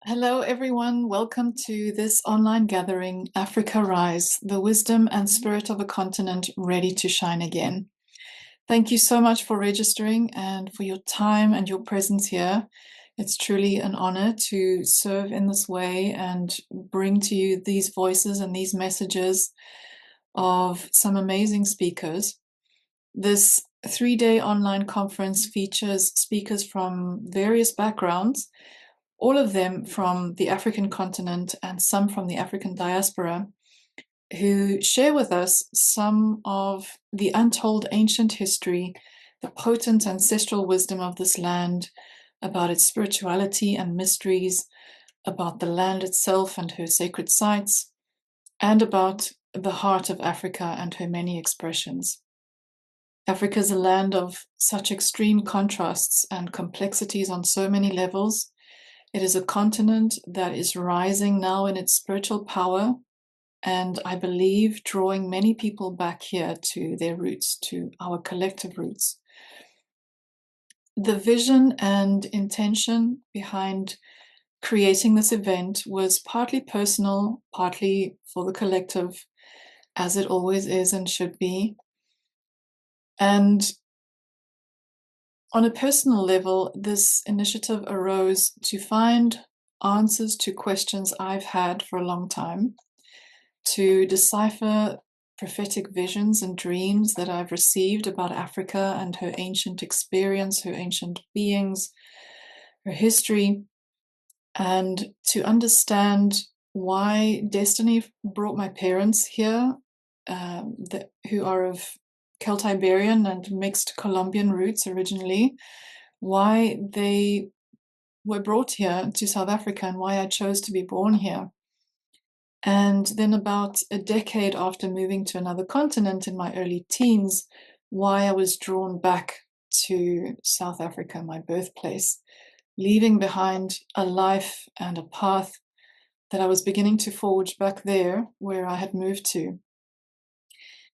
Hello, everyone. Welcome to this online gathering, Afrika Rise, the wisdom and spirit of a continent ready to shine again. Thank you so much for registering and for your time and your presence here. It's truly an honor to serve in this way and bring to you these voices and these messages of some amazing speakers. This 3-day online conference features speakers from various backgrounds, all of them from the African continent and some from the Afrikan Diaspora, who share with us some of the untold ancient history, the potent ancestral wisdom of this land, about its spirituality and mysteries, about the land itself and her sacred sites, and about the heart of Africa and her many expressions. Africa is a land of such extreme contrasts and complexities on so many levels. It is a continent that is rising now in its spiritual power, and I believe drawing many people back here to their roots, to our collective roots. The vision and intention behind creating this event was partly personal, partly for the collective, as it always is and should be. And on a personal level, this initiative arose to find answers to questions I've had for a long time, to decipher prophetic visions and dreams that I've received about Africa and her ancient experience, her ancient beings, her history, and to understand why destiny brought my parents here, who are of Celtiberian and mixed Colombian roots originally, why they were brought here to South Africa and why I chose to be born here. And then about a decade after moving to another continent in my early teens, why I was drawn back to South Africa, my birthplace, leaving behind a life and a path that I was beginning to forge back there where I had moved to.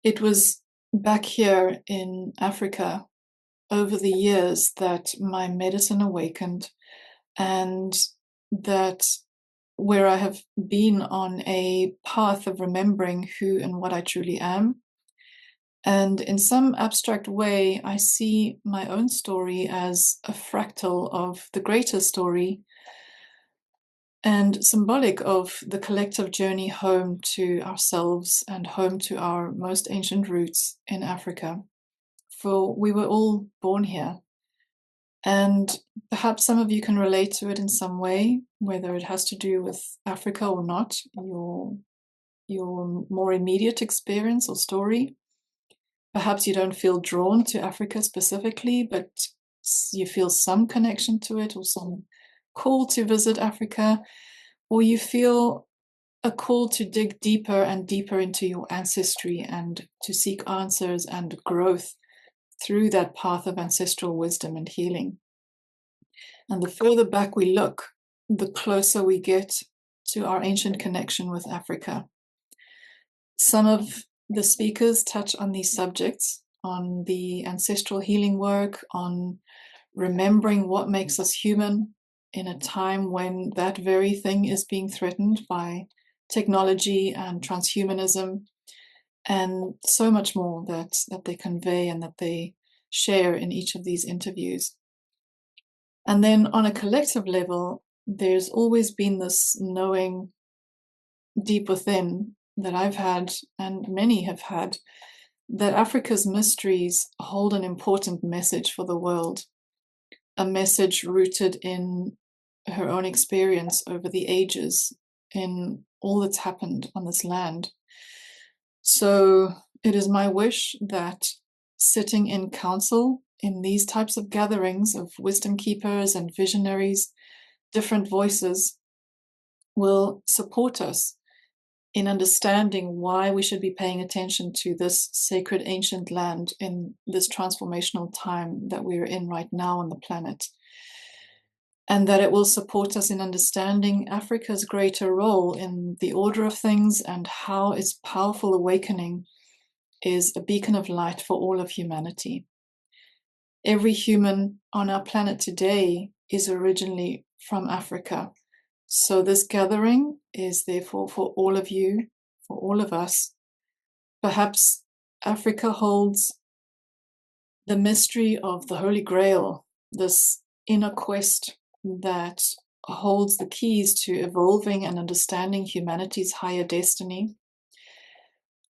It was back here in Africa over the years that my medicine awakened, and that where I have been on a path of remembering who and what I truly am. And in some abstract way, I see my own story as a fractal of the greater story and symbolic of the collective journey home to ourselves and home to our most ancient roots in Africa. For we were all born here. And perhaps some of you can relate to it in some way, whether it has to do with Africa or not, your more immediate experience or story. Perhaps you don't feel drawn to Africa specifically, but you feel some connection to it or some call to visit Africa, or you feel a call to dig deeper and deeper into your ancestry and to seek answers and growth through that path of ancestral wisdom and healing. And the further back we look, the closer we get to our ancient connection with Africa. Some of the speakers touch on these subjects, on the ancestral healing work, on remembering what makes us human in a time when that very thing is being threatened by technology and transhumanism, and so much more that they convey and that they share in each of these interviews. And then on a collective level, there's always been this knowing deep within that I've had, and many have had, that Africa's mysteries hold an important message for the world, a message rooted in her own experience over the ages, in all that's happened on this land. So it is my wish that sitting in council in these types of gatherings of wisdom keepers and visionaries, different voices, will support us in understanding why we should be paying attention to this sacred ancient land in this transformational time that we're in right now on the planet. And that it will support us in understanding Africa's greater role in the order of things and how its powerful awakening is a beacon of light for all of humanity. Every human on our planet today is originally from Africa, So this gathering is therefore for all of you, for all of us. Perhaps Africa holds the mystery of the Holy Grail, this inner quest that holds the keys to evolving and understanding humanity's higher destiny.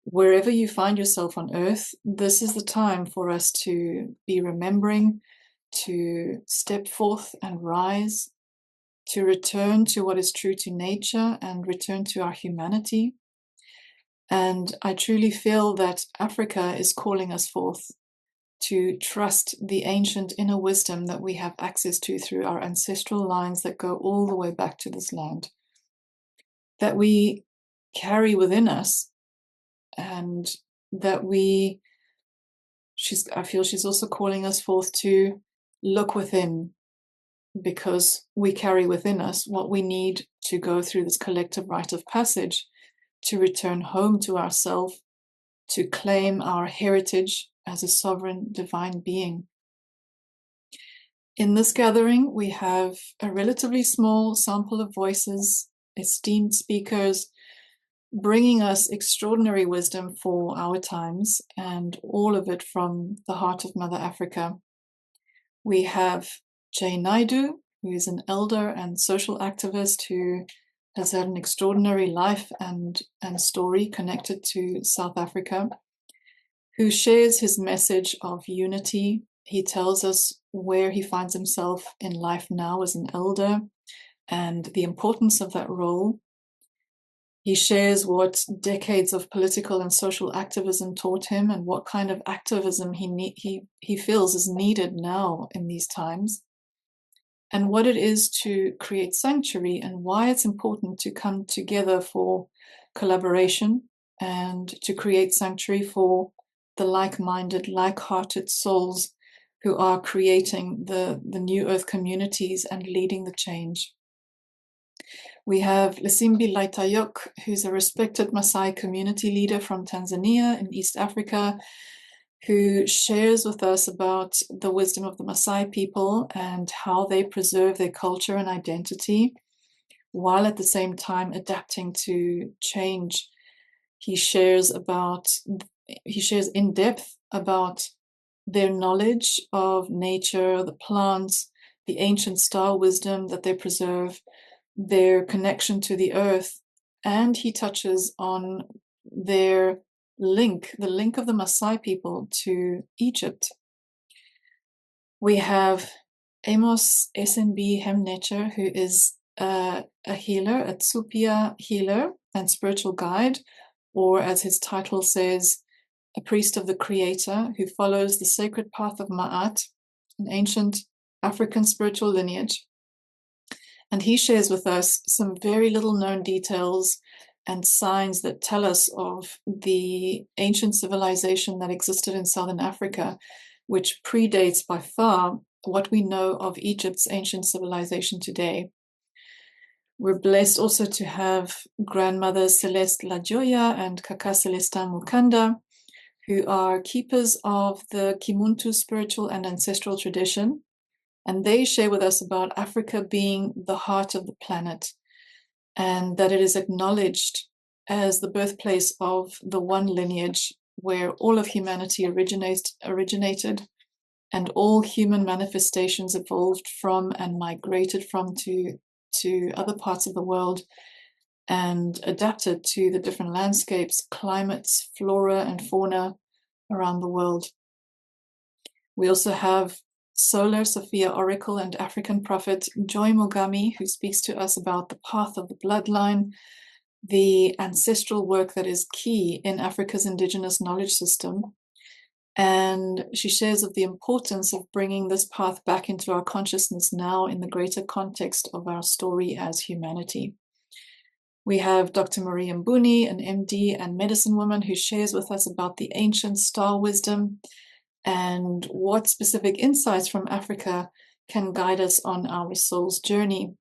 Wherever you find yourself on earth, this is the time for us to be remembering, to step forth and rise, to return to what is true to nature and return to our humanity. And I truly feel that Africa is calling us forth to trust the ancient inner wisdom that we have access to through our ancestral lines that go all the way back to this land, that we carry within us, and that I feel she's also calling us forth to look within, because we carry within us what we need to go through this collective rite of passage, to return home to ourselves, to claim our heritage as a sovereign divine being. In this gathering, we have a relatively small sample of voices, esteemed speakers, bringing us extraordinary wisdom for our times, and all of it from the heart of Mother Africa. We have Jay Naidu, who is an elder and social activist who has had an extraordinary life and story connected to South Africa, who shares his message of unity. He tells us where he finds himself in life now as an elder and the importance of that role. He shares what decades of political and social activism taught him, and what kind of activism he feels is needed now in these times, and what it is to create sanctuary, and why it's important to come together for collaboration and to create sanctuary for the like-minded, like-hearted souls who are creating the new earth communities and leading the change. We have Lesimbi Laitayok, who's a respected Maasai community leader from Tanzania in East Africa, who shares with us about the wisdom of the Maasai people and how they preserve their culture and identity, while at the same time adapting to change. He shares in depth about their knowledge of nature, the plants, the ancient star wisdom that they preserve, their connection to the earth, and he touches on the link of the Maasai people to Egypt. We have Amos SNB Hemnecher, who is a healer, a Tsupia healer and spiritual guide, or as his title says, a priest of the Creator who follows the sacred path of Ma'at, an ancient African spiritual lineage. And he shares with us some very little known details and signs that tell us of the ancient civilization that existed in Southern Africa, which predates by far what we know of Egypt's ancient civilization today. We're blessed also to have grandmothers Celeste Lajoya and Kaka Celestin Mukanda, who are keepers of the Kimuntu spiritual and ancestral tradition. And they share with us about Africa being the heart of the planet, and that it is acknowledged as the birthplace of the one lineage where all of humanity originated, and all human manifestations evolved from and migrated from to other parts of the world and adapted to the different landscapes, climates, flora and fauna around the world. We also have Solar Sophia Oracle and African prophet Joy Mogami, who speaks to us about the path of the bloodline, the ancestral work that is key in Africa's indigenous knowledge system. And she shares of the importance of bringing this path back into our consciousness now in the greater context of our story as humanity. We have Dr. Maria Mbuni, an MD and medicine woman, who shares with us about the ancient star wisdom and what specific insights from Africa can guide us on our soul's journey.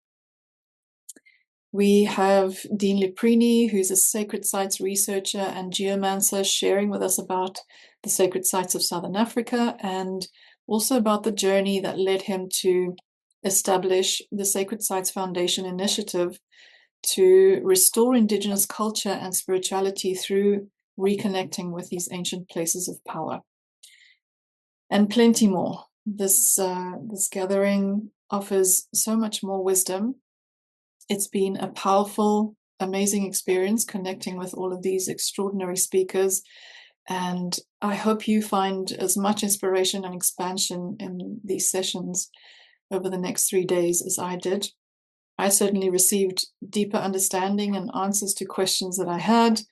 We have Dean Liprini, who's a sacred sites researcher and geomancer, sharing with us about the sacred sites of Southern Africa and also about the journey that led him to establish the Sacred Sites Foundation initiative to restore Indigenous culture and spirituality through reconnecting with these ancient places of power. And plenty more. This gathering offers so much more wisdom. It's been a powerful, amazing experience connecting with all of these extraordinary speakers. And I hope you find as much inspiration and expansion in these sessions over the next 3 days as I did. I certainly received deeper understanding and answers to questions that I had.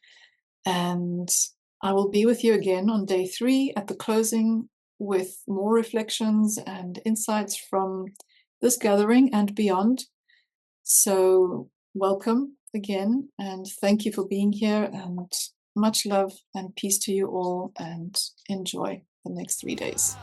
And I will be with you again on day 3 at the closing with more reflections and insights from this gathering and beyond. So welcome again, and thank you for being here, and much love and peace to you all, and enjoy the next 3 days.